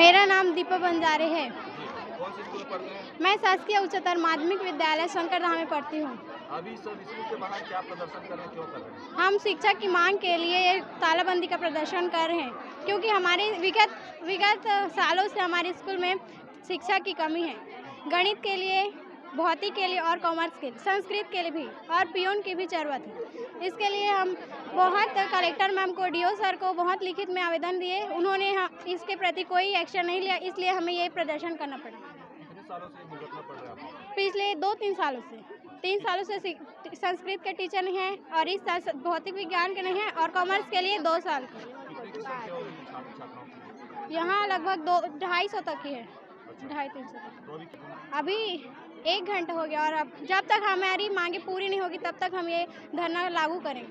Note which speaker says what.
Speaker 1: मेरा नाम दीपा बंजारे है।
Speaker 2: कौन से स्कूल में पढ़ते हैं?
Speaker 1: मैं शासकीय उच्चतर माध्यमिक विद्यालय शंकरधाम में पढ़ती हूँ।
Speaker 2: अभी सब स्कूल के बाहर क्या प्रदर्शन कर रहे हैं, क्यों कर रहे हैं?
Speaker 1: हम शिक्षा की मांग के लिए तालाबंदी का प्रदर्शन कर रहे हैं, क्योंकि हमारे विगत सालों से हमारे स्कूल में शिक्षा की कमी है। गणित के लिए, भौतिक के लिए और कॉमर्स के लिए, संस्कृत के लिए भी और पियून की भी ज़रूरत है। इसके लिए हम बहुत कलेक्टर मैम को, डीओ सर को बहुत लिखित में आवेदन दिए। उन्होंने इसके प्रति कोई एक्शन नहीं लिया, इसलिए हमें ये प्रदर्शन करना पड़ा।
Speaker 2: कितने सालों से भुगतना पड़ रहा है आपको?
Speaker 1: पिछले 2-3 सालों से। 3 सालों से संस्कृत के टीचर नहीं हैं और इस साल भौतिक विज्ञान के नहीं हैं और कॉमर्स के लिए 2 साल के।
Speaker 2: कितने की संख्या होगी छात्र छात्राओं की?
Speaker 1: यहाँ लगभग 250-250 तक की है। 250-300 तक।
Speaker 2: तो
Speaker 1: अभी 1 घंटा हो गया और अब जब तक हमारी मांगे पूरी नहीं होगी तब तक हम ये धरना लागू करेंगे।